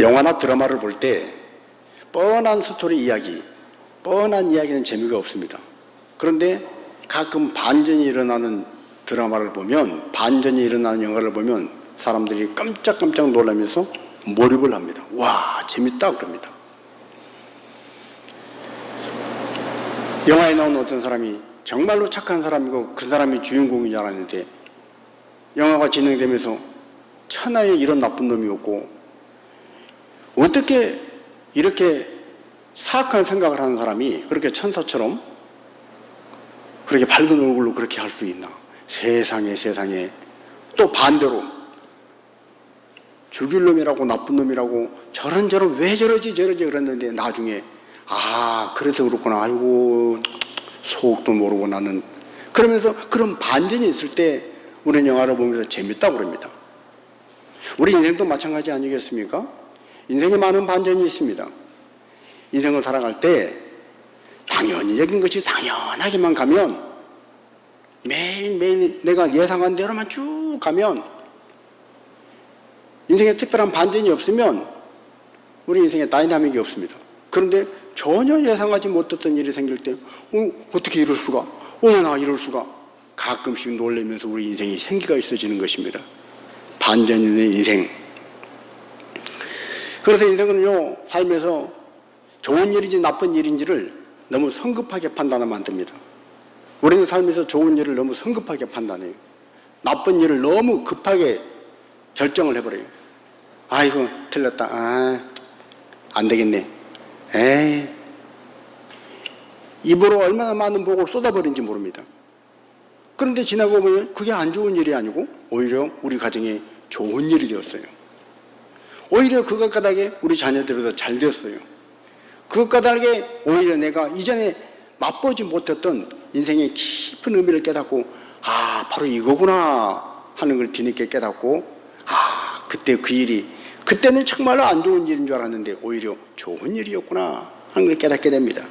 영화나 드라마를 볼 때 뻔한 스토리 이야기, 뻔한 이야기는 재미가 없습니다. 그런데 가끔 반전이 일어나는 드라마를 보면, 반전이 일어나는 영화를 보면 사람들이 깜짝깜짝 놀라면서 몰입을 합니다. 와, 재밌다 그럽니다. 영화에 나오는 어떤 사람이 정말로 착한 사람이고 그 사람이 주인공인 줄 알았는데 영화가 진행되면서 천하에 이런 나쁜 놈이 없고 어떻게 이렇게 사악한 생각을 하는 사람이 그렇게 천사처럼 그렇게 밝은 얼굴로 그렇게 할 수 있나. 세상에 또 반대로 죽일 놈이라고 나쁜 놈이라고 저런 왜 저러지 그랬는데 나중에 그래서 그렇구나. 아이고 속도 모르고 나는. 그러면서 그런 반전이 있을 때 우리는 영화를 보면서 재밌다고 그럽니다. 우리 인생도 마찬가지 아니겠습니까? 인생에 많은 반전이 있습니다. 인생을 살아갈 때 당연히적인 것이 당연하게만 가면, 매일매일 내가 예상한 대로만 쭉 가면, 인생에 특별한 반전이 없으면 우리 인생에 다이나믹이 없습니다. 그런데 전혀 예상하지 못했던 일이 생길 때 어떻게 이럴 수가, 나 이럴 수가, 가끔씩 놀라면서 우리 인생이 생기가 있어지는 것입니다. 반전 있는 인생. 그래서 인생은요, 삶에서 좋은 일인지 나쁜 일인지를 너무 성급하게 판단하면 안 됩니다. 우리는 삶에서 좋은 일을 너무 성급하게 판단해요. 나쁜 일을 너무 급하게 결정을 해버려요. 이거 틀렸다. 안 되겠네. 입으로 얼마나 많은 복을 쏟아버린지 모릅니다. 그런데 지나고 보면 그게 안 좋은 일이 아니고 오히려 우리 가정에 좋은 일이 되었어요. 오히려 그것 까닭에 우리 자녀들도 잘 되었어요. 그것 까닭에 오히려 내가 이전에 맛보지 못했던 인생의 깊은 의미를 깨닫고 바로 이거구나 하는 걸 뒤늦게 깨닫고 그때 그 일이, 그때는 정말로 안 좋은 일인 줄 알았는데 오히려 좋은 일이었구나 하는 걸 깨닫게 됩니다.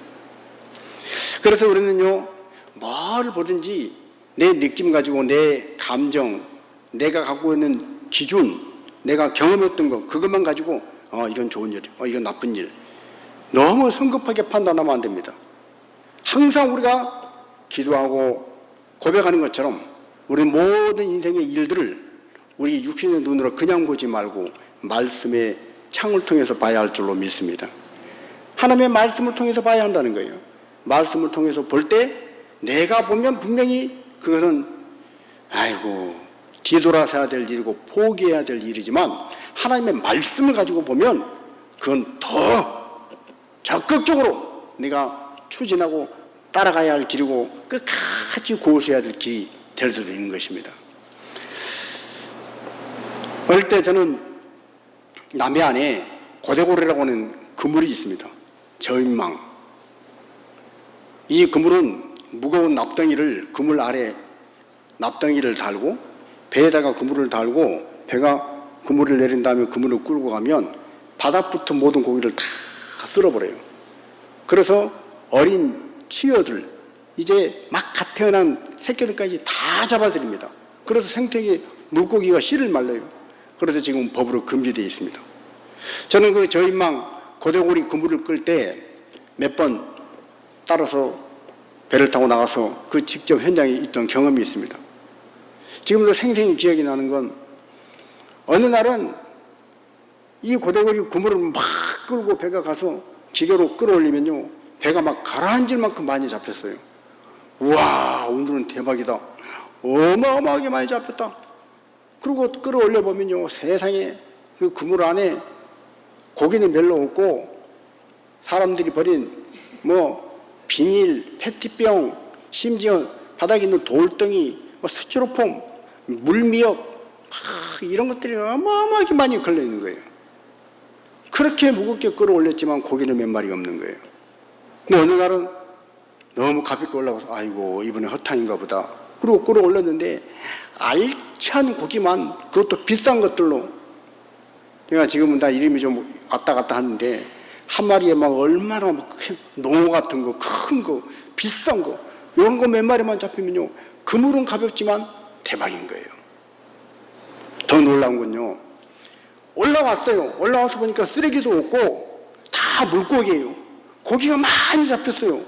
그래서 우리는요, 뭘 보든지 내 느낌 가지고 내 감정, 내가 갖고 있는 기준, 내가 경험했던 거, 그것만 가지고 이건 좋은 일, 이건 나쁜 일, 너무 성급하게 판단하면 안 됩니다. 항상 우리가 기도하고 고백하는 것처럼 우리 모든 인생의 일들을 우리 육신의 눈으로 그냥 보지 말고 말씀의 창을 통해서 봐야 할 줄로 믿습니다. 하나님의 말씀을 통해서 봐야 한다는 거예요. 말씀을 통해서 볼 때 내가 보면 분명히 그것은 뒤돌아서야 될 일이고 포기해야 될 일이지만 하나님의 말씀을 가지고 보면 그건 더 적극적으로 내가 추진하고 따라가야 할 길이고 끝까지 고수해야 될 길이 될 수도 있는 것입니다. 어릴 때 저는 남해안에 고대고래라고 하는 그물이 있습니다. 저인망. 이 그물은 무거운 납덩이를, 그물 아래 납덩이를 달고 배에다가 그물을 달고 배가 그물을 내린 다음에 그물을 끌고 가면 바닥부터 모든 고기를 다 쓸어버려요. 그래서 어린 치어들, 이제 막 갓 태어난 새끼들까지 다 잡아들입니다. 그래서 생태계 물고기가 씨를 말려요. 그래서 지금 법으로 금지되어 있습니다. 저는 그 저인망 고대고리 그물을 끌 때 몇 번 따라서 배를 타고 나가서 그 직접 현장에 있던 경험이 있습니다. 지금도 생생히 기억이 나는 건 어느 날은 이 고대고리 그물을 막 끌고 배가 가서 기계로 끌어올리면요, 배가 막 가라앉을 만큼 많이 잡혔어요. 우와, 오늘은 대박이다. 어마어마하게 많이 잡혔다. 그리고 끌어올려 보면요, 세상에 그 그물 안에 고기는 별로 없고 사람들이 버린 비닐, 페트병, 심지어 바닥에 있는 돌덩이, 스티로폼, 물미역, 이런 것들이 어마어마하게 많이 걸려 있는 거예요. 그렇게 무겁게 끌어올렸지만 고기는 몇 마리가 없는 거예요. 근데 어느 날은 너무 가볍게 올라가서 아이고 이번에 허탕인가 보다. 그리고 끌어올렸는데 알찬 고기만, 그것도 비싼 것들로. 내가 지금은 다 이름이 좀 왔다 갔다 하는데 한 마리에 막 얼마나 농어 같은 거, 큰 거, 비싼 거, 이런 거 몇 마리만 잡히면요, 그물은 가볍지만 대박인 거예요. 더 놀라운 건요, 올라왔어요. 올라와서 보니까 쓰레기도 없고 다 물고기예요. 고기가 많이 잡혔어요.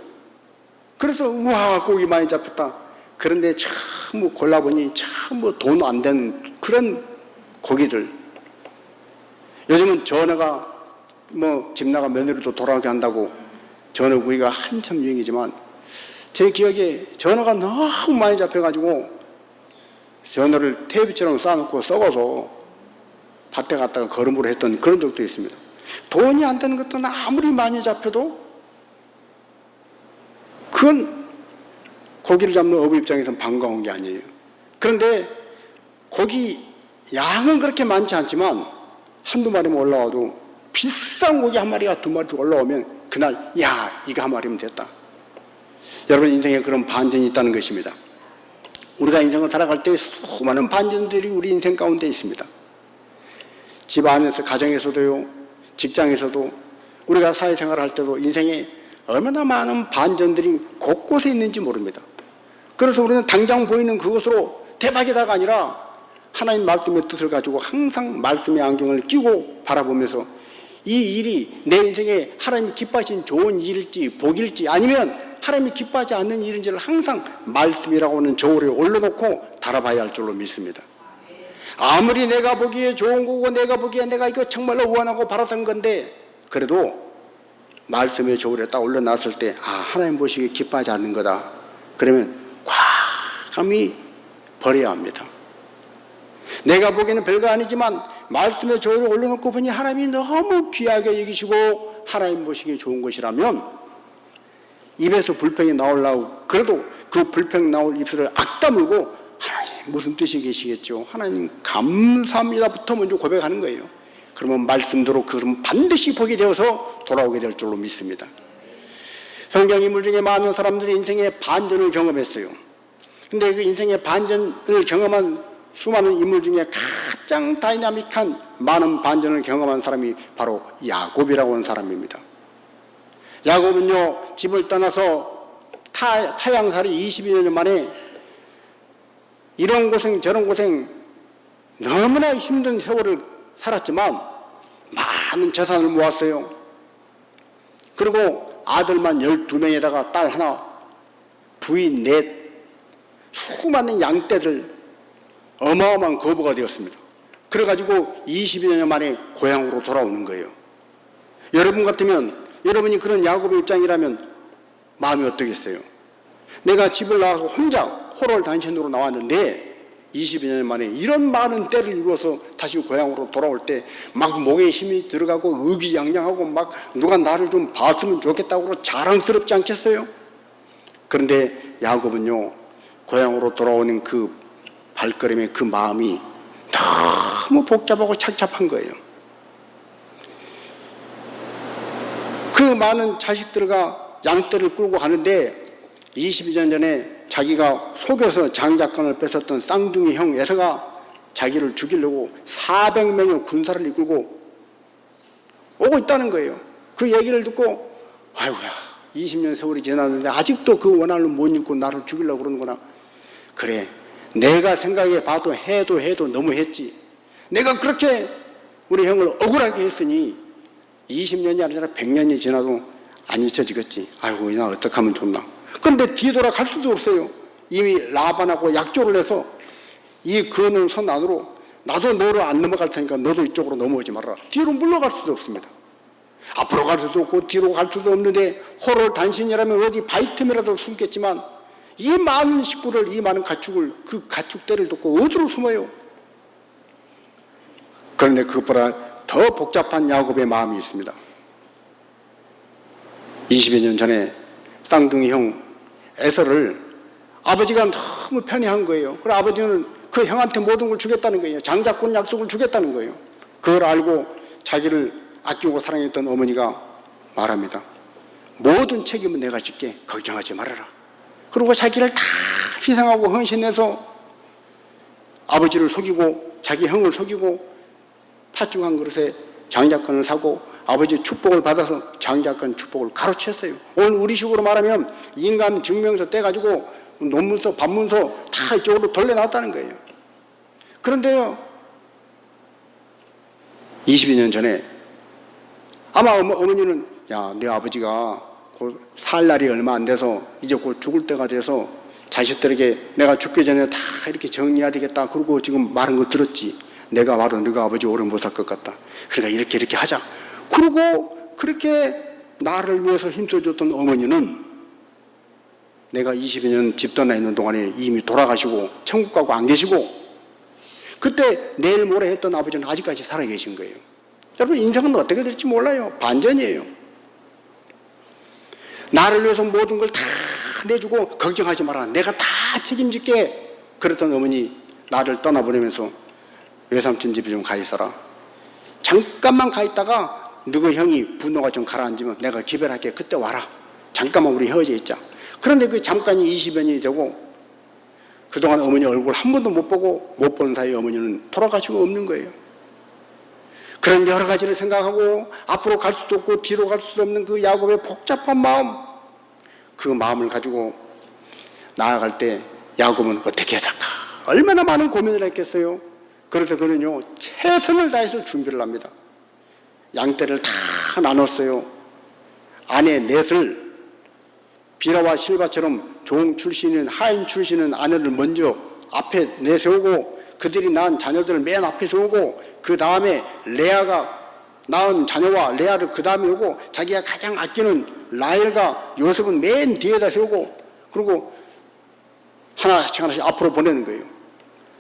그래서 우와, 고기 많이 잡혔다. 그런데 참 뭐 골라보니 참 뭐 돈 안 되는 그런 고기들. 요즘은 전어가 뭐 집 나가 며느리도 돌아오게 한다고 전어 구이가 한참 유행이지만, 제 기억에 전어가 너무 많이 잡혀가지고 전어를 테이프처럼 쌓아놓고 썩어서 밭에 갔다가 거름으로 했던 그런 적도 있습니다. 돈이 안 되는 것도 아무리 많이 잡혀도 그건 고기를 잡는 어부 입장에서는 반가운 게 아니에요. 그런데 고기 양은 그렇게 많지 않지만 한두 마리만 올라와도, 비싼 고기 한 마리가 두 마리 올라오면 그날 야, 이거 한 마리면 됐다. 여러분, 인생에 그런 반전이 있다는 것입니다. 우리가 인생을 살아갈 때 수많은 반전들이 우리 인생 가운데 있습니다. 집 안에서, 가정에서도요, 직장에서도, 우리가 사회생활을 할 때도 인생에 얼마나 많은 반전들이 곳곳에 있는지 모릅니다. 그래서 우리는 당장 보이는 그것으로 대박이다가 아니라 하나님 말씀의 뜻을 가지고 항상 말씀의 안경을 끼고 바라보면서 이 일이 내 인생에 하나님이 기뻐하신 좋은 일일지 복일지, 아니면 하나님이 기뻐하지 않는 일인지를 항상 말씀이라고 하는 저울에 올려놓고 달아봐야 할 줄로 믿습니다. 아무리 내가 보기에 좋은 거고 내가 보기에 내가 이거 정말로 원하고 바랐던 건데, 그래도 말씀의 저울에 딱 올려놨을 때, 아, 하나님 보시기에 기뻐하지 않는 거다. 그러면 과감히 버려야 합니다. 내가 보기에는 별거 아니지만 말씀의 저울에 올려놓고 보니 하나님이 너무 귀하게 여기시고 하나님 보시기에 좋은 것이라면, 입에서 불평이 나오려고 그래도 그 불평 나올 입술을 악다물고 하나님 무슨 뜻이 계시겠죠? 하나님 감사합니다부터 먼저 고백하는 거예요. 그러면 말씀대로 그럼 반드시 보게 되어서 돌아오게 될 줄로 믿습니다. 성경 인물 중에 많은 사람들이 인생의 반전을 경험했어요. 근데 그 인생의 반전을 경험한 수많은 인물 중에 가장 다이나믹한 많은 반전을 경험한 사람이 바로 야곱이라고 하는 사람입니다. 야곱은요, 집을 떠나서 타향살이 22년 만에 이런 고생 저런 고생 너무나 힘든 세월을 살았지만 많은 재산을 모았어요. 그리고 아들만 12명에다가 딸 하나, 부인 넷, 수많은 양떼들, 어마어마한 거부가 되었습니다. 그래가지고 22년 만에 고향으로 돌아오는 거예요. 여러분 같으면, 여러분이 그런 야곱의 입장이라면 마음이 어떠겠어요? 내가 집을 나가서 혼자 호롤 단신으로 나왔는데 22년 만에 이런 많은 때를 이루어서 다시 고향으로 돌아올 때 막 목에 힘이 들어가고 의기양양하고 막 누가 나를 좀 봤으면 좋겠다고 자랑스럽지 않겠어요? 그런데 야곱은요, 고향으로 돌아오는 그 발걸음의 그 마음이 너무 복잡하고 착잡한 거예요. 그 많은 자식들과 양떼를 끌고 가는데 22년 전에 자기가 속여서 장자권을 뺏었던 쌍둥이 형 에서가 자기를 죽이려고 400명의 군사를 이끌고 오고 있다는 거예요. 그 얘기를 듣고 아이고야, 20년 세월이 지났는데 아직도 그 원한을 못 잊고 나를 죽이려고 그러는구나. 그래, 내가 생각해 봐도 해도 너무했지. 내가 그렇게 우리 형을 억울하게 했으니 20년이 아니라 100년이 지나도 안 잊혀지겠지. 아이고, 나 어떻게 하면 좋나. 그런데 뒤돌아갈 수도 없어요. 이미 라반하고 약조를 해서 이 그는 손 안으로 나도 너를 안 넘어갈 테니까 너도 이쪽으로 넘어오지 말아라. 뒤로 물러갈 수도 없습니다. 앞으로 갈 수도 없고 뒤로 갈 수도 없는데 호롤 단신이라면 어디 바위틈이라도 숨겠지만 이 많은 식구를, 이 많은 가축을, 그 가축대를 돕고 어디로 숨어요? 그런데 그것보다 더 복잡한 야곱의 마음이 있습니다. 20여 년 전에 쌍둥이 형 에서를 아버지가 너무 편애한 거예요. 그래서 아버지는 그 형한테 모든 걸 주겠다는 거예요. 장자권 약속을 주겠다는 거예요. 그걸 알고 자기를 아끼고 사랑했던 어머니가 말합니다. 모든 책임은 내가 질게. 걱정하지 말아라. 그리고 자기를 다 희생하고 헌신해서 아버지를 속이고 자기 형을 속이고 팥죽 한 그릇에 장자권을 사고 아버지 축복을 받아서 장자권 축복을 가로챘어요. 오늘 우리식으로 말하면 인감 증명서 떼가지고 논문서, 반문서 다 이쪽으로 돌려놨다는 거예요. 그런데요, 22년 전에 아마 어머니는 야, 내 아버지가 곧 살 날이 얼마 안 돼서 이제 곧 죽을 때가 돼서 자식들에게 내가 죽기 전에 다 이렇게 정리해야 되겠다. 그러고 지금 말한 거 들었지. 내가 바로 너가 아버지 오래 못 살 것 같다. 그러니까 이렇게 하자. 그러고 그렇게 나를 위해서 힘써줬던 어머니는 내가 22년 집 떠나 있는 동안에 이미 돌아가시고 천국 가고 안 계시고, 그때 내일 모레 했던 아버지는 아직까지 살아계신 거예요. 여러분, 인생은 어떻게 될지 몰라요. 반전이에요. 나를 위해서 모든 걸 다 내주고 걱정하지 마라, 내가 다 책임질게 그랬던 어머니 나를 떠나보내면서 외삼촌 집에 좀 가 있어라. 잠깐만 가 있다가 너희 형이 분노가 좀 가라앉으면 내가 기별할게. 그때 와라. 잠깐만 우리 헤어져 있자. 그런데 그 잠깐이 20여 년이 되고 그동안 어머니 얼굴 한 번도 못 보고 못 보는 사이에 어머니는 돌아가시고 없는 거예요. 그런 여러 가지를 생각하고 앞으로 갈 수도 없고 뒤로 갈 수도 없는 그 야곱의 복잡한 마음, 그 마음을 가지고 나아갈 때 야곱은 어떻게 해야 될까? 얼마나 많은 고민을 했겠어요. 그래서 그는요 최선을 다해서 준비를 합니다. 양떼를 다 나눴어요. 아내 넷을 비라와 실바처럼 종 출신인 하인 출신인 아내를 먼저 앞에 내세우고 그들이 낳은 자녀들을 맨 앞에 세우고 그 다음에 레아가 낳은 자녀와 레아를 그 다음에 오고 자기가 가장 아끼는 라헬과 요셉은 맨 뒤에다 세우고 그리고 하나씩 앞으로 보내는 거예요.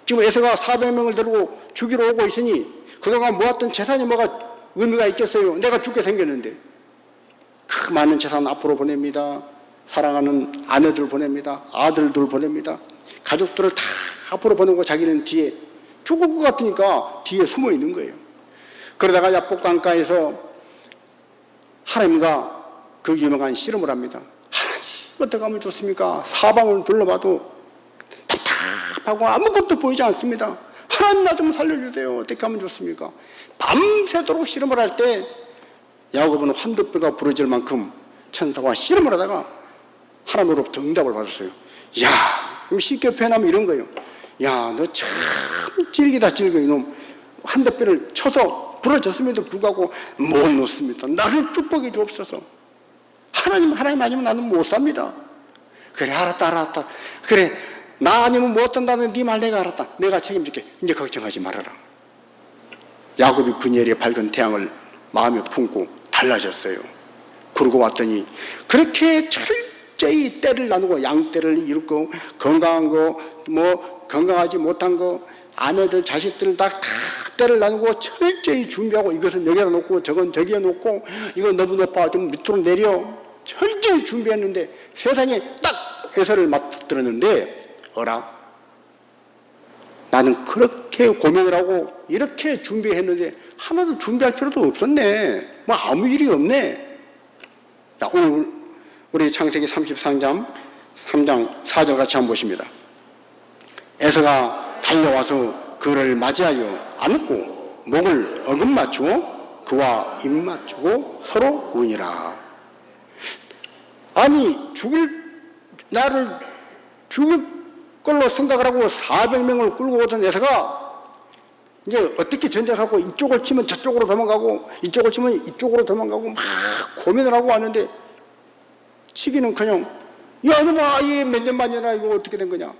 지금 에서가 400명을 데리고 죽이러 오고 있으니 그동안 모았던 재산이 뭐가 의미가 있겠어요. 내가 죽게 생겼는데. 그 많은 재산 앞으로 보냅니다. 사랑하는 아내들 보냅니다. 아들들 보냅니다. 가족들을 다 앞으로 보내고 자기는 뒤에 죽을 것 같으니까 뒤에 숨어 있는 거예요. 그러다가 야복 강가에서 하나님과 그 유명한 씨름을 합니다. 하나님 어떻게 하면 좋습니까? 사방을 둘러봐도 답답하고 아무것도 보이지 않습니다. 하나님 나 좀 살려주세요. 어떻게 하면 좋습니까? 밤새도록 씨름을 할 때 야곱은 환도뼈가 부러질 만큼 천사와 씨름을 하다가 하나님으로부터 응답을 받았어요. 야, 그럼 쉽게 표현하면 이런 거예요. 야, 너 참 질기다 질겨 이놈. 환도뼈를 쳐서 부러졌음에도 불구하고 못 놓습니다. 나를 축복해 주옵소서. 하나님 아니면 나는 못 삽니다. 그래, 알았다. 그래, 나 아니면 못 산다는 네 말 내가 알았다. 내가 책임질게. 이제 걱정하지 말아라. 야곱이 분열의 밝은 태양을 마음에 품고 달라졌어요. 그러고 왔더니 그렇게 철저히 때를 나누고 양떼를 이루고 건강한 거 뭐 건강하지 못한 거 아내들 자식들 다 때를 나누고 철저히 준비하고 이것은 여기다 놓고 저건 저기에 놓고 이건 너무 높아 좀 밑으로 내려 철저히 준비했는데 세상에 딱 에서를 맞들었는데 어라, 나는 그렇게 고민을 하고 이렇게 준비했는데 하나도 준비할 필요도 없었네. 뭐 아무 일이 없네. 자, 오늘 우리 창세기 33장 3장 4절 같이 한번 보십니다. 에서가 달려와서 그를 맞이하여 안고 목을 어긋맞추고 그와 입맞추고 서로 우니라. 아니 나를 죽을 걸로 생각을 하고 400명을 끌고 오던 에서가 이제 어떻게 전쟁하고 이쪽을 치면 저쪽으로 도망가고 이쪽을 치면 이쪽으로 도망가고 막 고민을 하고 왔는데 치기는커녕 야, 너 봐, 이게 몇 년 만이나 이거 어떻게 된 거냐.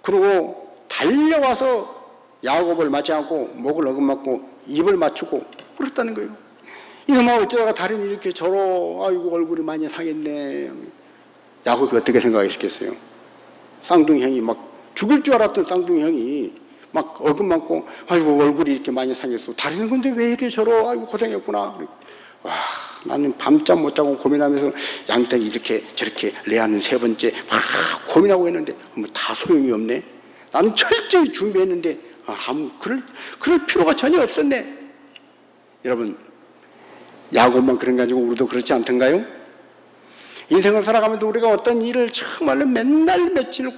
그러고 달려와서 야곱을 맞이하고 목을 어긋맞고 입을 맞추고 그랬다는 거예요. 이놈아 어쩌다가 다리는 이렇게 저러. 아이고 얼굴이 많이 상했네. 야곱이 어떻게 생각했겠어요? 쌍둥이 형이 막 죽을 줄 알았던 쌍둥이 형이 막 어긋맞고 아이고 얼굴이 이렇게 많이 상했어. 다리는 근데 왜 이렇게 저러. 아이고 고생했구나. 와, 나는 밤잠 못 자고 고민하면서 양떼 이렇게 저렇게 레아는 세 번째 막 고민하고 있는데 뭐 다 소용이 없네. 나는 철저히 준비했는데 그럴 필요가 전혀 없었네. 여러분, 야곱만 그런 거 가지고 우리도 그렇지 않던가요? 인생을 살아가면서 우리가 어떤 일을 정말로 맨날 며칠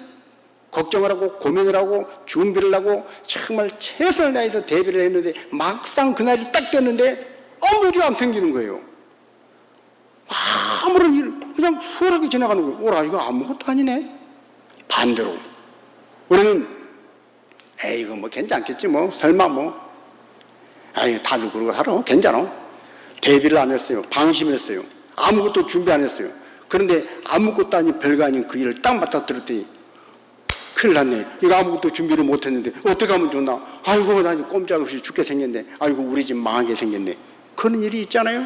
걱정을 하고 고민을 하고 준비를 하고 정말 최선을 다해서 대비를 했는데 막상 그날이 딱 됐는데 아무 일이 안 생기는 거예요. 아무런 일 그냥 수월하게 지나가는 거예요. 오라, 이거 아무것도 아니네. 반대로 우리는 이거 뭐 괜찮겠지 뭐 설마 뭐 아이, 다들 그러고 살아. 괜찮아. 대비를 안 했어요. 방심했어요. 아무것도 준비 안 했어요. 그런데 아무것도 아닌 별거 아닌 그 일을 딱 맞닥뜨렸더니 큰일 났네. 이거 아무것도 준비를 못 했는데 어떻게 하면 좋나. 아이고, 나 꼼짝없이 죽게 생겼네. 아이고, 우리 집 망하게 생겼네. 그런 일이 있잖아요.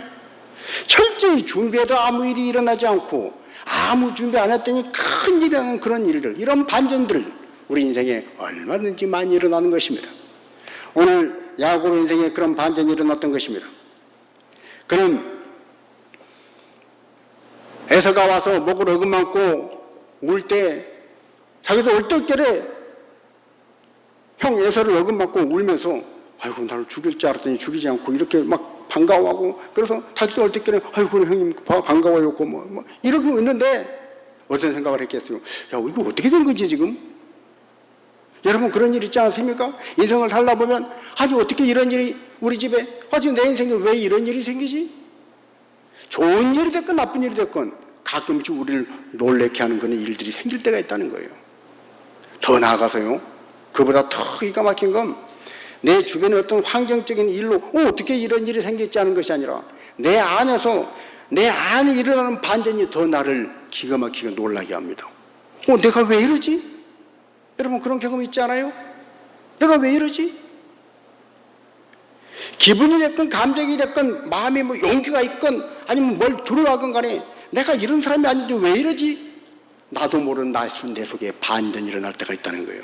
철저히 준비해도 아무 일이 일어나지 않고 아무 준비 안 했더니 큰 일이 나는 그런 일들, 이런 반전들 우리 인생에 얼마든지 많이 일어나는 것입니다. 오늘 야곱 인생에 그런 반전이 일어났던 것입니다. 그는 에서가 와서 목을 어긋만고 울 때 자기도 얼떨결에 형 에서를 어긋만고 울면서 아이고, 나를 죽일 줄 알았더니 죽이지 않고 이렇게 막 반가워하고, 그래서 자기도 얼떨결에 아이고, 형님 반가워요 뭐 이러고 있는데 어떤 생각을 했겠어요? 야, 이거 어떻게 된 거지 지금? 여러분, 그런 일 있지 않습니까? 인생을 살다 보면 아주 어떻게 이런 일이 우리 집에, 아주 내 인생에 왜 이런 일이 생기지? 좋은 일이 됐건 나쁜 일이 됐건 가끔씩 우리를 놀래게 하는 그런 일들이 생길 때가 있다는 거예요. 더 나아가서요, 그보다 더 기가 막힌 건 내 주변의 어떤 환경적인 일로 어떻게 이런 일이 생겼지 하는 것이 아니라 내 안에서, 내 안에 일어나는 반전이 더 나를 기가 막히게 놀라게 합니다. 내가 왜 이러지? 여러분, 그런 경험 있지 않아요? 내가 왜 이러지? 기분이 됐건 감정이 됐건 마음에 뭐 용기가 있건 아니면 뭘 두려워하건 간에 내가 이런 사람이 아닌데 왜 이러지? 나도 모르는 내 속에 반전이 일어날 때가 있다는 거예요.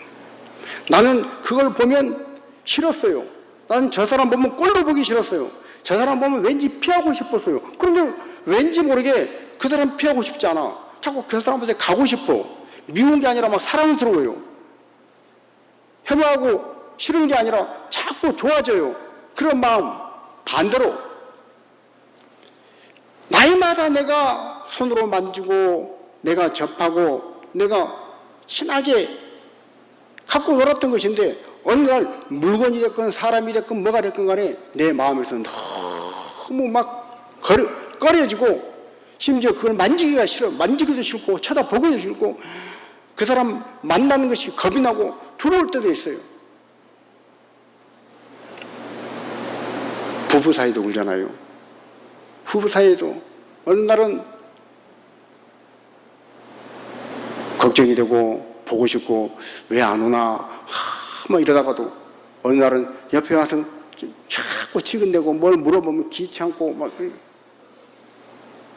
나는 그걸 보면 싫었어요. 나는 저 사람 보면 꼴로 보기 싫었어요. 저 사람 보면 왠지 피하고 싶었어요. 그런데 왠지 모르게 그 사람 피하고 싶지 않아. 자꾸 그 사람한테 가고 싶어. 미운 게 아니라 막 사랑스러워요. 혐오하고 싫은 게 아니라 자꾸 좋아져요. 그런 마음. 반대로 날마다 내가 손으로 만지고 내가 접하고 내가 친하게 갖고 놀았던 것인데 어느 날 물건이 됐건 사람이 됐건 뭐가 됐건 간에 내 마음에서 너무 막 꺼려지고 심지어 그걸 만지기가 싫어. 만지기도 싫고 쳐다보기도 싫고 그 사람 만나는 것이 겁이 나고 두려울 때도 있어요. 부부 사이도 그러잖아요. 부부 사이에도 어느 날은 걱정이 되고 보고 싶고 왜 안 오나 막 이러다가도 어느 날은 옆에 와서 자꾸 치근대고 뭘 물어보면 귀찮고 막.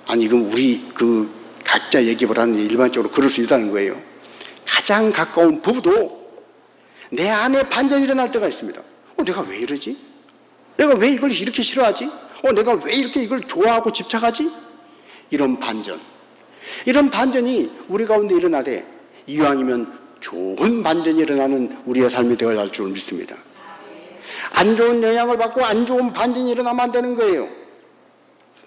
아니, 이건 우리 각자 얘기보다는 일반적으로 그럴 수 있다는 거예요. 가장 가까운 부부도 내 안에 반전이 일어날 때가 있습니다. 내가 왜 이러지? 내가 왜 이걸 이렇게 싫어하지? 내가 왜 이렇게 이걸 좋아하고 집착하지? 이런 반전이 우리 가운데 일어나되 이왕이면 좋은 반전이 일어나는 우리의 삶이 되어야 할 줄 믿습니다. 안 좋은 영향을 받고 안 좋은 반전이 일어나면 안 되는 거예요.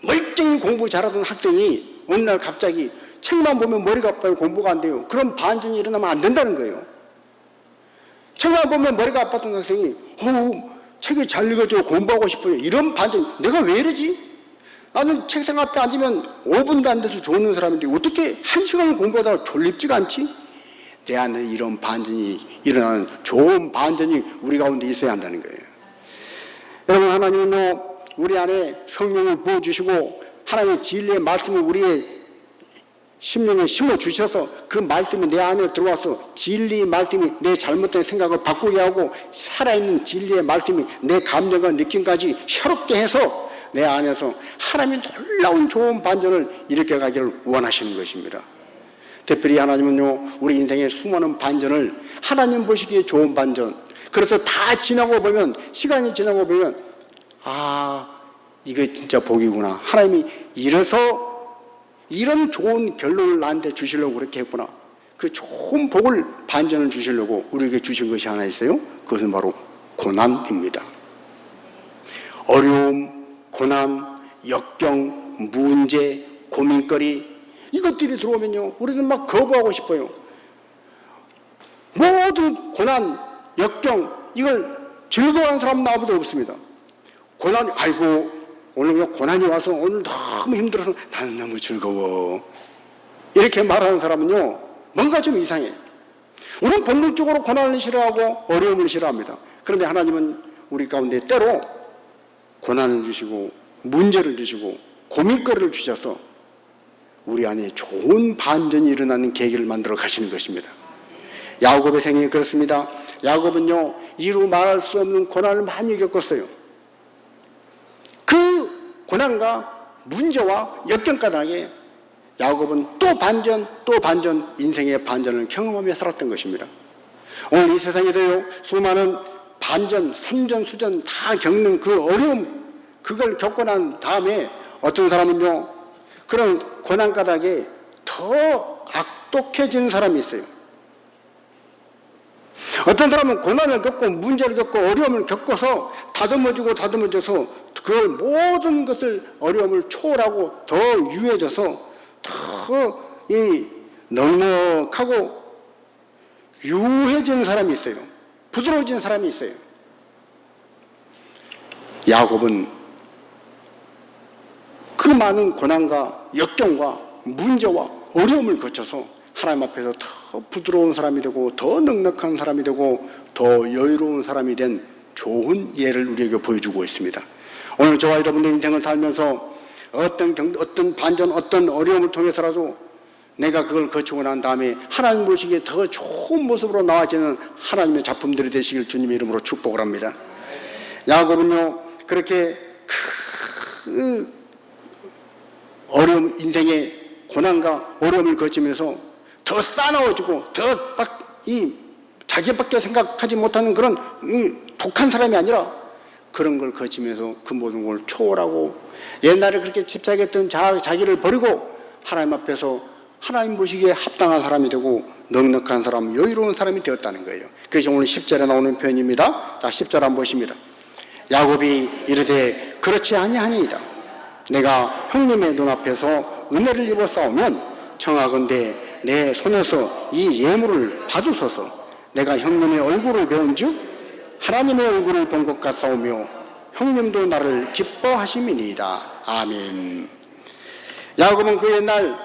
멀쩡히 공부 잘하던 학생이 어느 날 갑자기 책만 보면 머리가 아파요. 공부가 안 돼요. 그런 반전이 일어나면 안 된다는 거예요. 책만 보면 머리가 아팠던 학생이 책이 잘 읽어져 공부하고 싶어요. 이런 반전. 내가 왜 이러지? 나는 책상 앞에 앉으면 5분도 안 돼서 좋은 사람인데 어떻게 1시간을 공부하다가 졸립지가 않지? 내 안에 이런 반전이 일어나는 좋은 반전이 우리 가운데 있어야 한다는 거예요. 여러분, 하나님은요, 우리 안에 성령을 부어주시고 하나님의 진리의 말씀을 우리의 심령에 심어주셔서 그 말씀이 내 안에 들어와서 진리의 말씀이 내 잘못된 생각을 바꾸게 하고 살아있는 진리의 말씀이 내 감정과 느낌까지 새롭게 해서 내 안에서 하나님의 놀라운 좋은 반전을 일으켜 가기를 원하시는 것입니다. 특별히 하나님은요, 우리 인생의 수많은 반전을 하나님 보시기에 좋은 반전, 그래서 다 지나고 보면, 시간이 지나고 보면 이게 진짜 복이구나. 하나님이 이래서 이런 좋은 결론을 나한테 주시려고 그렇게 했구나. 그 좋은 복을, 반전을 주시려고 우리에게 주신 것이 하나 있어요. 그것은 바로 고난입니다. 어려움, 고난, 역경, 문제, 고민거리, 이것들이 들어오면요, 우리는 막 거부하고 싶어요. 모든 고난, 역경, 이걸 즐거워하는 사람은 아무도 없습니다. 고난, 아이고, 오늘 고난이 와서 오늘 너무 힘들어서 나는 너무 즐거워. 이렇게 말하는 사람은요, 뭔가 좀 이상해. 우리는 본능적으로 고난을 싫어하고 어려움을 싫어합니다. 그런데 하나님은 우리 가운데 때로 고난을 주시고 문제를 주시고 고민거리를 주셔서 우리 안에 좋은 반전이 일어나는 계기를 만들어 가시는 것입니다. 야곱의 생애가 그렇습니다. 야곱은요, 이루 말할 수 없는 고난을 많이 겪었어요. 그 고난과 문제와 역경가닥에 야곱은 또 반전, 인생의 반전을 경험하며 살았던 것입니다. 오늘 이 세상에도요, 수많은 반전, 선전, 다 겪는 그 어려움, 그걸 겪고 난 다음에 어떤 사람은요, 그런 고난가닥에 더 악독해지는 사람이 있어요. 어떤 사람은 고난을 겪고 문제를 겪고 어려움을 겪어서 다듬어져서 그걸 모든 것을 어려움을 초월하고 더 유해져서 더 넉넉하고 유해진 사람이 있어요. 부드러워진 사람이 있어요. 야곱은 그 많은 고난과 역경과 문제와 어려움을 거쳐서 하나님 앞에서 더 부드러운 사람이 되고 더 넉넉한 사람이 되고 더 여유로운 사람이 된 좋은 예를 우리에게 보여주고 있습니다. 오늘 저와 여러분의 인생을 살면서 어떤 반전, 어떤 어려움을 통해서라도 내가 그걸 거치고 난 다음에 하나님 보시기에 더 좋은 모습으로 나와지는 하나님의 작품들이 되시길 주님의 이름으로 축복을 합니다. 야곱은요, 그렇게 그 어려움, 인생의 고난과 어려움을 거치면서 더 싸나워지고 더 자기밖에 생각하지 못하는 그런 독한 사람이 아니라 그런 걸 거치면서 그 모든 걸 초월하고 옛날에 그렇게 집착했던 자기를 버리고 하나님 앞에서 하나님 보시기에 합당한 사람이 되고 넉넉한 사람, 여유로운 사람이 되었다는 거예요. 그것이 오늘 10절에 나오는 표현입니다. 자, 10절 한번 보십니다. 야곱이 이르되 그렇지 아니하니이다. 내가 형님의 눈앞에서 은혜를 입어 싸우면 청하건대 내 손에서 이 예물을 받으소서. 내가 형님의 얼굴을 배운즉 하나님의 얼굴을 본 것 같사오며 형님도 나를 기뻐하심이니이다. 아멘. 야곱은 그 옛날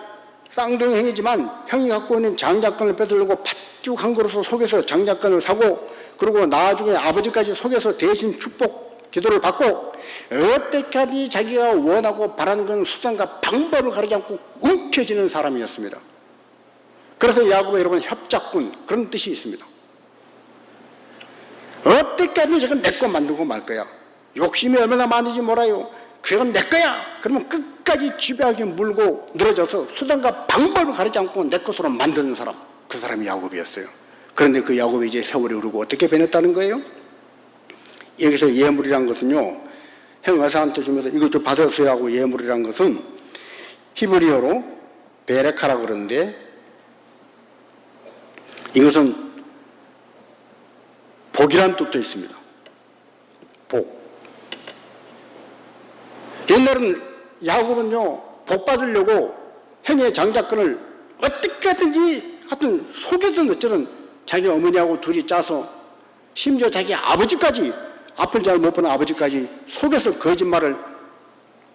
쌍둥이형이지만 형이 갖고 있는 장작권을 뺏으려고 팥죽 한 그릇을 속여서 장작권을 사고, 그리고 나중에 아버지까지 속여서 대신 축복 기도를 받고 어때까지 자기가 원하고 바라는 건 수단과 방법을 가리지 않고 움켜쥐는 사람이었습니다. 그래서 야곱의 여러분 협작군, 그런 뜻이 있습니다. 어때까지 저건 내 거 만들고 말 거야. 욕심이 얼마나 많은지 몰라요. 그건 내 거야. 그러면 끝까지 지배하게 물고 늘어져서 수단과 방법을 가리지 않고 내 것으로 만드는 사람, 그 사람이 야곱이었어요. 그런데 그 야곱이 이제 세월이 흐르고 어떻게 변했다는 거예요? 여기서 예물이란 것은요, 형 여사한테 주면서 이것 좀 받았어요 하고 예물이란 것은 히브리어로 베레카라고 그러는데, 이것은 복이란 뜻도 있습니다. 복. 옛날은 야곱은요, 복 받으려고 형의 장작권을 어떻게 하든지 하여튼 속여든 어쩌든 자기 어머니하고 둘이 짜서, 심지어 자기 아버지까지, 앞을 잘 못 보는 아버지까지 속여서 거짓말을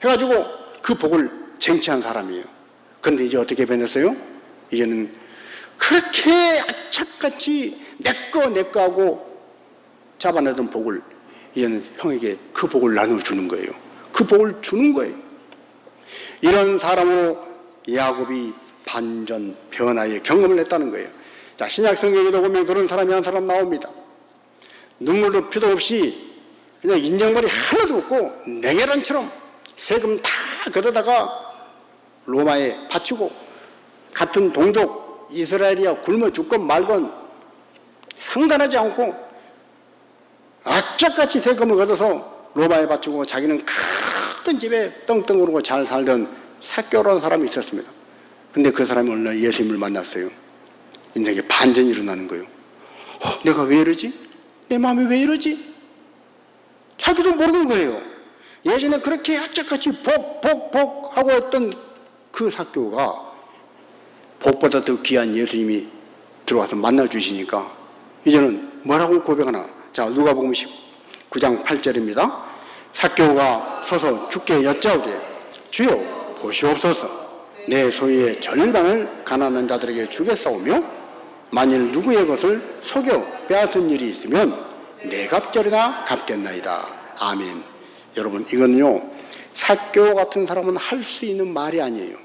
해가지고 그 복을 쟁취한 사람이에요. 그런데 이제 어떻게 변했어요? 이제는 그렇게 악착같이 내꺼 하고 잡아내던 복을 이제는 형에게 그 복을 나눠주는 거예요. 그 복을 주는 거예요. 이런 사람으로 야곱이 반전, 변화의 경험을 했다는 거예요. 자, 신약 성경에도 보면 그런 사람이 한 사람 나옵니다. 눈물도 피도 없이 그냥 인정머리 하나도 없고 냉혈한처럼 세금 다 걷어다가 로마에 바치고, 같은 동족 이스라엘이야 굶어 죽건 말건 상관하지 않고 악착같이 세금을 걷어서 로마에 바치고 자기는 큰 집에 떵떵 오르고 잘 살던 삭개오라는 사람이 있었습니다. 근데 그 사람이 어느 날 예수님을 만났어요. 인생에 반전이 일어나는 거예요. 내가 왜 이러지? 내 마음이 왜 이러지? 자기도 모르는 거예요. 예전에 그렇게 악착같이 복 하고 했던 그 삭개오가 복보다 더 귀한 예수님이 들어와서 만나 주시니까 이제는 뭐라고 고백하나? 자, 누가복음 19장 8절입니다. 삭개오가 서서 주께 여짜오되 주여 보시옵소서. 내 소유의 절반을 가난한 자들에게 주겠사오며 만일 누구의 것을 속여 빼앗은 일이 있으면 내 갑절이나 갚겠나이다. 아멘. 여러분, 이건요, 삭개오 같은 사람은 할 수 있는 말이 아니에요.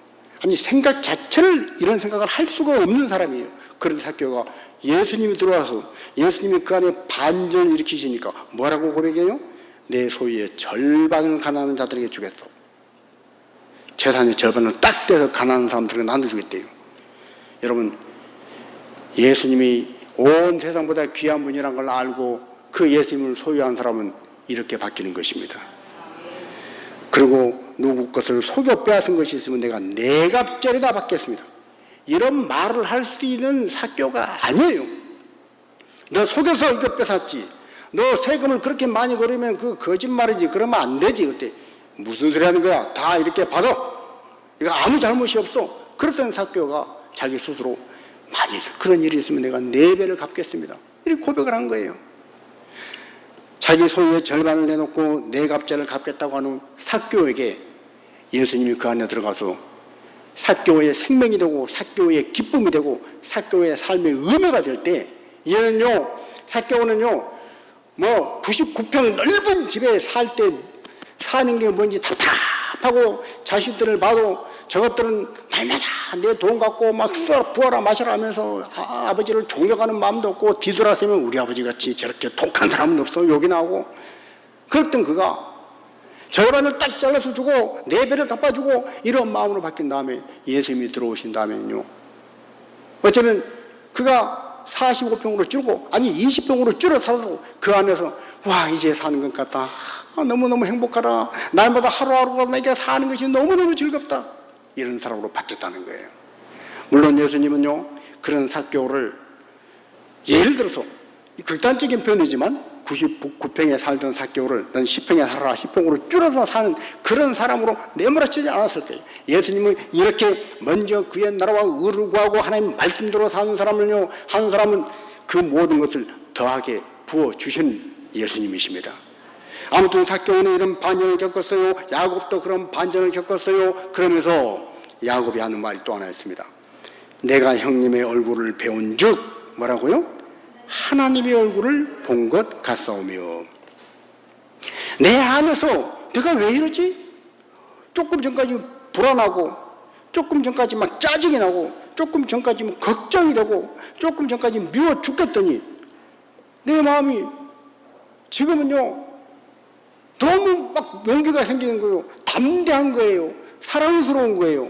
아니, 생각 자체를 이런 생각을 할 수가 없는 사람이에요. 그런데 삭개오가 예수님이 들어와서 예수님이 그 안에 반전을 일으키시니까 뭐라고 고백해요? 내 소유의 절반을 가난한 자들에게 주겠소. 재산의 절반을 딱 떼서 가난한 사람들에게 나눠주겠대요. 여러분, 예수님이 온 세상보다 귀한 분이란 걸 알고 그 예수님을 소유한 사람은 이렇게 바뀌는 것입니다. 그리고 누구 것을 속여 빼앗은 것이 있으면 내가 네 갑절에다 받겠습니다. 이런 말을 할 수 있는 삭개오가 아니에요. 너 속여서 이거 뺏었지. 너 세금을 그렇게 많이 걸으면 그 거짓말이지. 그러면 안 되지. 그때 무슨 소리 하는 거야. 다 이렇게 받아. 이거 아무 잘못이 없어. 그랬던 삭개오가 자기 스스로 많이 그런 일이 있으면 내가 4배를 갚겠습니다. 이렇게 고백을 한 거예요. 자기 소유의 절반을 내놓고 4갑절을 갚겠다고 하는 삭개오에게 예수님이 그 안에 들어가서 삭개오의 생명이 되고 삭개오의 기쁨이 되고 삭개오의 삶의 의미가 될 때, 얘는요, 삭개오는요, 뭐 99평 넓은 집에 살 때 사는 게 뭔지 답답하고 자식들을 봐도 저것들은 날마다 내 돈 갖고 막 부어라 마셔라 하면서 아버지를 존경하는 마음도 없고, 뒤돌아서면 우리 아버지같이 저렇게 독한 사람은 없어 욕이 나오고, 그랬던 그가 절반을 딱 잘라서 주고 4배를 갚아주고 이런 마음으로 바뀐 다음에 예수님이 들어오신 다음에는요, 어쩌면 그가 45평으로 줄고, 아니 20평으로 줄여 살아도 그 안에서 와, 이제 사는 것 같다. 너무너무 행복하다. 날마다 하루하루가 내가 사는 것이 너무너무 즐겁다. 이런 사람으로 바뀌었다는 거예요. 물론 예수님은요, 그런 삭개오를 예를 들어서 극단적인 표현이지만 99평에 살던 삭개오를 넌 10평에 살아라, 10평으로 줄여서 사는 그런 사람으로 내몰아치지 않았을 거예요. 예수님은 이렇게 먼저 그의 나라와 의를 구하고 하나님 말씀대로 사는 사람을요, 한 사람은 그 모든 것을 더하게 부어주신 예수님이십니다. 아무튼 삭개오는 이런 반전을 겪었어요. 야곱도 그런 반전을 겪었어요. 그러면서 야곱이 하는 말이 또 하나 있습니다. 내가 형님의 얼굴을 배운 즉 뭐라고요? 하나님의 얼굴을 본 것 같사오며. 내 안에서 내가 왜 이러지? 조금 전까지 불안하고, 조금 전까지 막 짜증이 나고, 조금 전까지 막 걱정이 되고, 조금 전까지 미워 죽겠더니 내 마음이 지금은요, 너무 막 용기가 생기는 거예요. 담대한 거예요. 사랑스러운 거예요.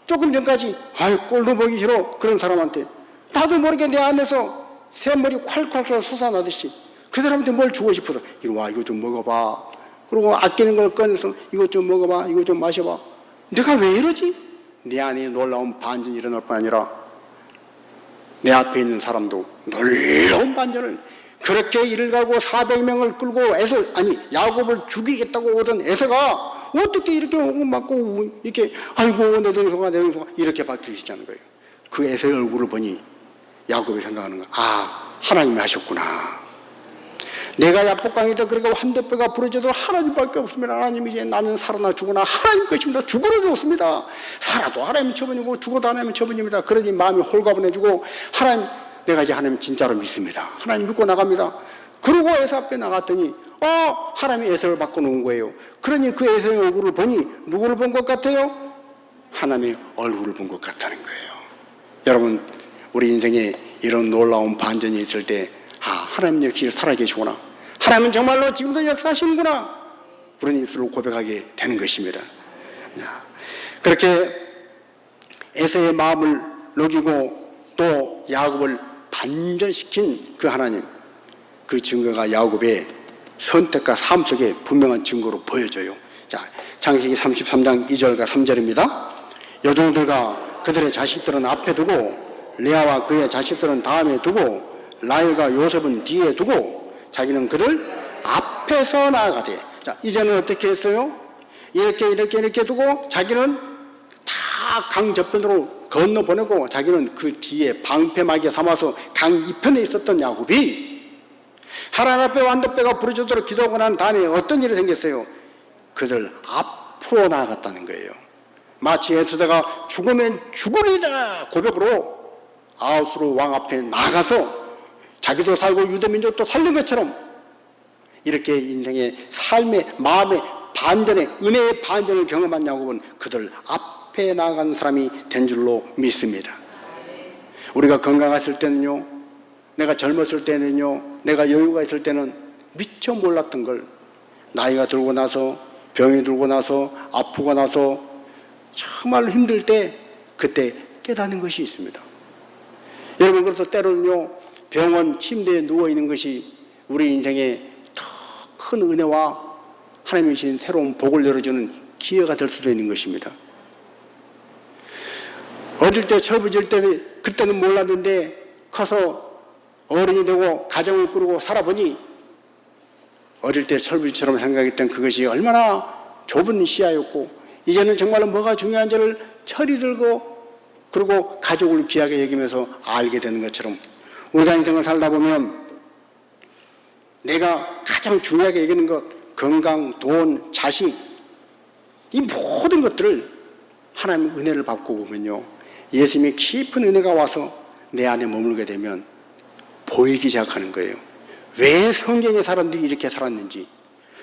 조금 전까지 아유 꼴도 보기 싫어 그런 사람한테 나도 모르게 내 안에서 새머리 콸콸 솟아나듯이 그 사람한테 뭘 주고 싶어서 이리 와, 이거 좀 먹어봐. 그리고 아끼는 걸 꺼내서 이거 좀 먹어봐, 이거 좀 마셔봐. 내가 왜 이러지? 내 안에 놀라운 반전이 일어날 뿐 아니라 내 앞에 있는 사람도 놀라운 반전을, 그렇게 이를 가고 400명을 끌고 야곱을 죽이겠다고 오던 에서가 어떻게 이렇게 맞고 이렇게 아이고 내 동서가 이렇게 바뀌시자는 거예요. 그 에서의 얼굴을 보니 야곱이 생각하는 거야. 아, 하나님이 하셨구나. 내가 야복강에다 그러고 한대뼈가 부러져도 하나님밖에 없습니다. 하나님이 이제 나는 살아나 죽으나 하나님 것입니다. 죽으러 죽었습니다. 살아도 하나님 처분이고 죽어도 하나님 처분입니다. 그러니 마음이 홀가분해지고 하나님, 내가 이제 하나님 진짜로 믿습니다. 하나님 믿고 나갑니다. 그러고 에서 앞에 나갔더니 하나님이 에서를 바꿔놓은 거예요. 그러니 그 에서의 얼굴을 보니 누구를 본 것 같아요? 하나님의 얼굴을 본 것 같다는 거예요. 여러분, 우리 인생에 이런 놀라운 반전이 있을 때 하나님 역시 살아계시구나, 하나님은 정말로 지금도 역사하시는구나, 그런 입술로 고백하게 되는 것입니다. 그렇게 에서의 마음을 녹이고 또 야곱을 반전시킨 그 하나님, 그 증거가 야곱의 선택과 삶 속에 분명한 증거로 보여져요. 자, 창세기 33장 2절과 3절입니다. 여종들과 그들의 자식들은 앞에 두고 레아와 그의 자식들은 다음에 두고 라헬과 요셉은 뒤에 두고 자기는 그들 앞에서 나아가되. 자, 이제는 어떻게 했어요? 이렇게 두고 자기는 다 강 저편으로 건너보내고 자기는 그 뒤에 방패막이 삼아서 강 이편에 있었던 야곱이 하나님 앞에 완도뼈가 부러지도록 기도하고 난 다음에 어떤 일이 생겼어요? 그들 앞으로 나아갔다는 거예요. 마치 에스더가 죽으면 죽으리다 고백으로 아하수로 왕 앞에 나가서 자기도 살고 유대 민족도 살린 것처럼 이렇게 인생의 삶의 마음의 반전의 은혜의 반전을 경험한 야곱은 그들 앞에 나아간 사람이 된 줄로 믿습니다. 우리가 건강했을 때는요, 내가 젊었을 때는요, 내가 여유가 있을 때는 미처 몰랐던 걸 나이가 들고 나서, 병이 들고 나서, 아프고 나서 정말 힘들 때 그때 깨닫는 것이 있습니다. 여러분, 그래서 때로는요, 병원 침대에 누워있는 것이 우리 인생의 더 큰 은혜와 하나님이 주신 새로운 복을 열어주는 기회가 될 수도 있는 것입니다. 어릴 때 젊어질 때 그때는 몰랐는데 커서 어른이 되고 가정을 꾸리고 살아보니 어릴 때 철부지처럼 생각했던 그것이 얼마나 좁은 시야였고 이제는 정말로 뭐가 중요한지를 철이 들고 그리고 가족을 귀하게 여기면서 알게 되는 것처럼 우리가 인생을 살다 보면 내가 가장 중요하게 여기는 것, 건강, 돈, 자식, 이 모든 것들을 하나님의 은혜를 받고 보면요, 예수님의 깊은 은혜가 와서 내 안에 머물게 되면 보이기 시작하는 거예요. 왜 성경의 사람들이 이렇게 살았는지,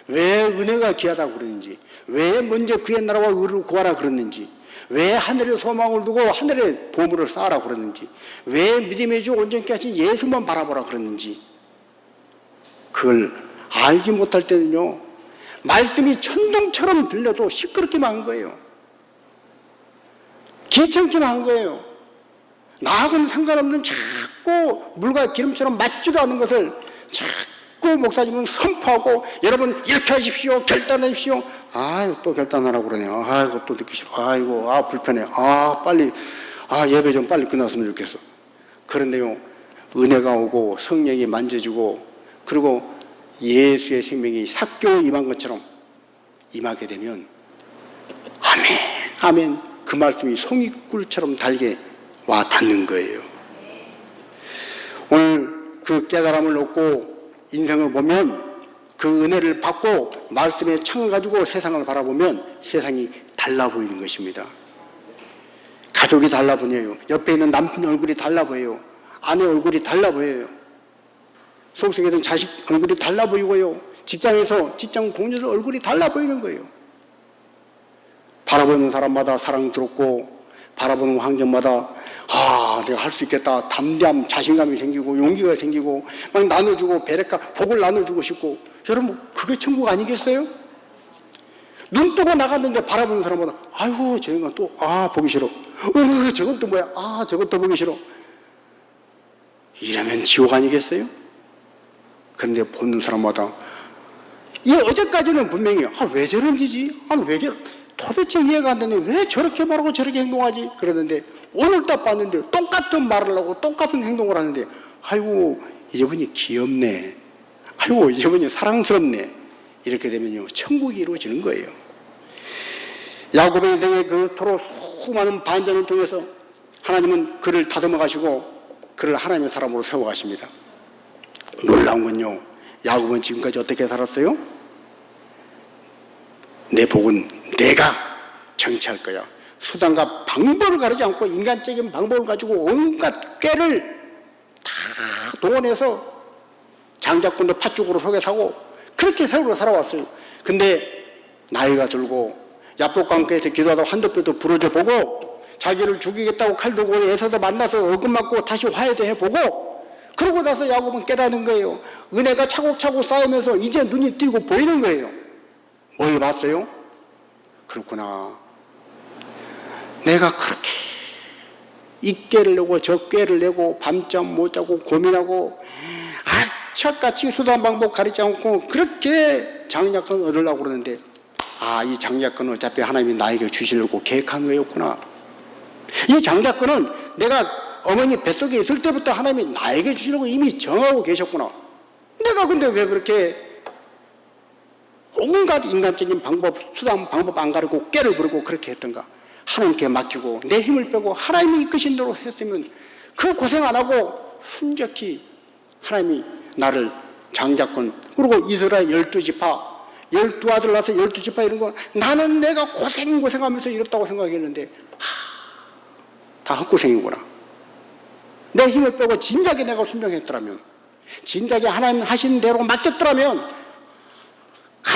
왜 은혜가 귀하다고 그러는지, 왜 먼저 그의 나라와 의를 구하라 그랬는지, 왜 하늘에 소망을 두고 하늘에 보물을 쌓으라 그랬는지, 왜 믿음의 주 온전케 하신 예수만 바라보라 그랬는지, 그걸 알지 못할 때는요, 말씀이 천둥처럼 들려도 시끄럽기만 한 거예요. 귀찮기만 한 거예요. 나하고는 상관없는 자꾸 물과 기름처럼 맞지도 않는 것을 자꾸 목사님은 선포하고 여러분 이렇게 하십시오, 결단하십시오. 아유, 또 결단하라고 그러네요. 아이고, 또 듣기 싫어. 아이고, 불편해. 빨리, 예배 좀 빨리 끝났으면 좋겠어. 그런데요, 은혜가 오고 성령이 만져주고 그리고 예수의 생명이 삭교 임한 것처럼 임하게 되면 아멘, 아멘, 그 말씀이 송이꿀처럼 달게 와 닿는 거예요. 오늘 그 깨달음을 얻고 인생을 보면 그 은혜를 받고 말씀의 창을 가지고 세상을 바라보면 세상이 달라 보이는 것입니다. 가족이 달라 보여요. 옆에 있는 남편 얼굴이 달라 보여요. 아내 얼굴이 달라 보여요. 속속에 있는 자식 얼굴이 달라 보이고요. 직장에서 직장 동료들 얼굴이 달라 보이는 거예요. 바라보는 사람마다 사랑스럽고 바라보는 환경마다 내가 할 수 있겠다, 담대함, 자신감이 생기고 용기가 생기고 막 나눠주고 배려가 복을 나눠주고 싶고. 여러분, 그게 천국 아니겠어요? 눈 뜨고 나갔는데 바라보는 사람마다 아이고 저 인간 또 보기 싫어. 저건 또 뭐야? 저건 또 보기 싫어. 이러면 지옥 아니겠어요? 그런데 보는 사람마다 이 어제까지는 분명히 왜 저런 짓이지? 왜 저런, 도대체 이해가 안 되네. 왜 저렇게 말하고 저렇게 행동하지? 그러는데 오늘 딱 봤는데 똑같은 말을 하고 똑같은 행동을 하는데 아이고 이제분이 귀엽네, 아이고 이제분이 사랑스럽네. 이렇게 되면요, 천국이 이루어지는 거예요. 야곱의 인생의 그토록 수많은 반전을 통해서 하나님은 그를 다듬어 가시고 그를 하나님의 사람으로 세워 가십니다. 놀라운 건요, 야곱은 지금까지 어떻게 살았어요? 내 복은 내가 정치할 거야. 수단과 방법을 가리지 않고 인간적인 방법을 가지고 온갖 꾀를 다 동원해서 장자권도 팥죽으로 속에 사고 그렇게 세월을 살아왔어요. 근데 나이가 들고 야복강가에서 기도하다 환도뼈도 부러져 보고 자기를 죽이겠다고 칼 들고 애써서 만나서 얼굴 맞고 다시 화해도 해보고 그러고 나서 야곱은 깨닫는 거예요. 은혜가 차곡차곡 쌓이면서 이제 눈이 띄고 보이는 거예요. 뭘 봤어요? 그렇구나. 내가 그렇게 이 꾀를 내고 저 꾀를 내고 밤잠 못 자고 고민하고 악착같이 수단 방법 가리지 않고 그렇게 장약권 얻으려고 그러는데 이 장약권은 어차피 하나님이 나에게 주시려고 계획한 거였구나. 이 장약권은 내가 어머니 뱃속에 있을 때부터 하나님이 나에게 주시려고 이미 정하고 계셨구나. 내가 근데 왜 그렇게 온갖 인간적인 방법, 수단 방법 안 가르고 깨를 부르고 그렇게 했던가? 하나님께 맡기고 내 힘을 빼고 하나님이 이끄신 대로 했으면 그 고생 안 하고 순적히 하나님이 나를 장자권, 그리고 이스라엘 12지파 12아들 낳아서 12지파 이런 거 나는 내가 고생하면서 이렇다고 생각했는데 다 헛고생이구나. 내 힘을 빼고 진작에 내가 순종했더라면, 진작에 하나님 하신 대로 맡겼더라면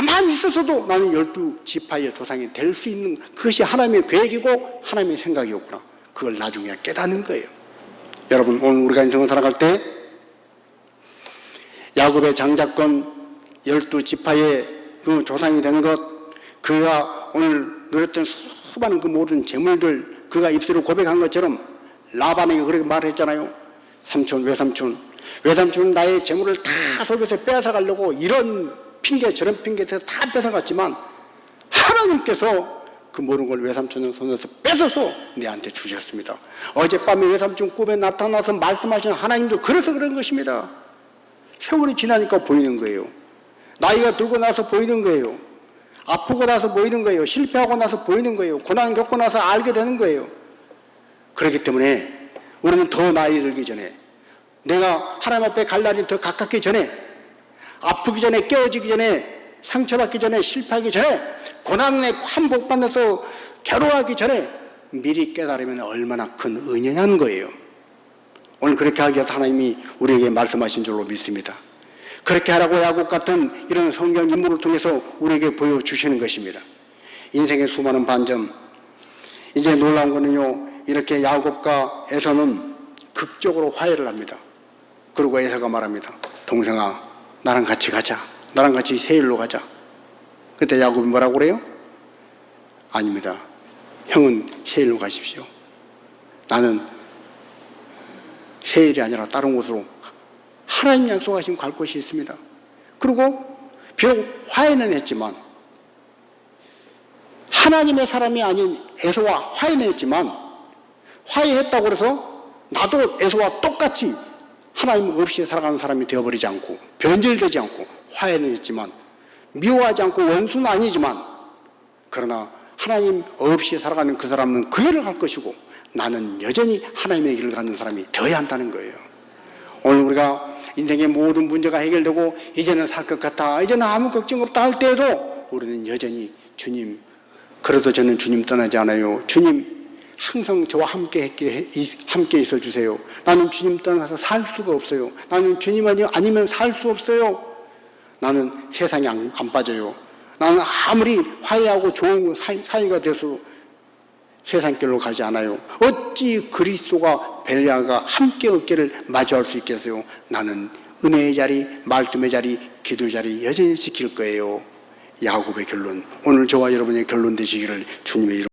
가만히 있어서도 나는 12지파의 조상이 될 수 있는 그것이 하나님의 계획이고 하나님의 생각이었구나. 그걸 나중에 깨닫는 거예요. 여러분, 오늘 우리가 인생을 살아갈 때 야곱의 장자권 12지파의 그 조상이 된 것, 그가 오늘 누렸던 수많은 그 모든 재물들, 그가 입술로 고백한 것처럼 라반에게 그렇게 말했잖아요. 삼촌, 외삼촌은 나의 재물을 다 속여서 뺏어가려고 이런 핑계 저런 핑계 대서 다 뺏어갔지만 하나님께서 그 모든 걸 외삼촌의 손에서 뺏어서 내한테 주셨습니다. 어젯밤에 외삼촌 꿈에 나타나서 말씀하신 하나님도 그래서 그런 것입니다. 세월이 지나니까 보이는 거예요. 나이가 들고 나서 보이는 거예요. 아프고 나서 보이는 거예요. 실패하고 나서 보이는 거예요. 고난 겪고 나서 알게 되는 거예요. 그렇기 때문에 우리는 더 나이 들기 전에, 내가 하나님 앞에 갈 날이 더 가깝기 전에, 아프기 전에, 깨어지기 전에, 상처받기 전에, 실패하기 전에, 고난에 환복받아서 괴로워하기 전에 미리 깨달으면 얼마나 큰 은혜냐는 거예요. 오늘 그렇게 하기 위해서 하나님이 우리에게 말씀하신 줄로 믿습니다. 그렇게 하라고 야곱 같은 이런 성경 인물을 통해서 우리에게 보여주시는 것입니다. 인생의 수많은 반점, 이제 놀라운 거는요, 이렇게 야곱과 에서는 극적으로 화해를 합니다. 그리고 에서가 말합니다. 동생아, 나랑 같이 가자. 나랑 같이 세일로 가자. 그때 야곱이 뭐라고 그래요? 아닙니다. 형은 세일로 가십시오. 나는 세일이 아니라 다른 곳으로, 하나님 약속하신 갈 곳이 있습니다. 그리고 비록 화해는 했지만, 하나님의 사람이 아닌 에서와 화해는 했지만, 화해했다고 해서 나도 에서와 똑같이 하나님 없이 살아가는 사람이 되어버리지 않고, 변질되지 않고, 화해는 했지만, 미워하지 않고 원수는 아니지만, 그러나 하나님 없이 살아가는 그 사람은 그 길을 갈 것이고, 나는 여전히 하나님의 길을 가는 사람이 되어야 한다는 거예요. 오늘 우리가 인생의 모든 문제가 해결되고 이제는 살 것 같아, 이제는 아무 걱정 없다 할 때에도 우리는 여전히 주님, 그래도 저는 주님 떠나지 않아요. 주님 항상 저와 함께 있어 주세요. 나는 주님 떠나서 살 수가 없어요. 나는 주님 아니면 살 수 없어요. 나는 세상에 안 빠져요. 나는 아무리 화해하고 좋은 사이가 돼서 세상길로 가지 않아요. 어찌 그리스도가 벨리아가 함께 어깨를 마주할 수 있겠어요? 나는 은혜의 자리, 말씀의 자리, 기도의 자리 여전히 지킬 거예요. 야곱의 결론, 오늘 저와 여러분의 결론 되시기를 주님의 이름으로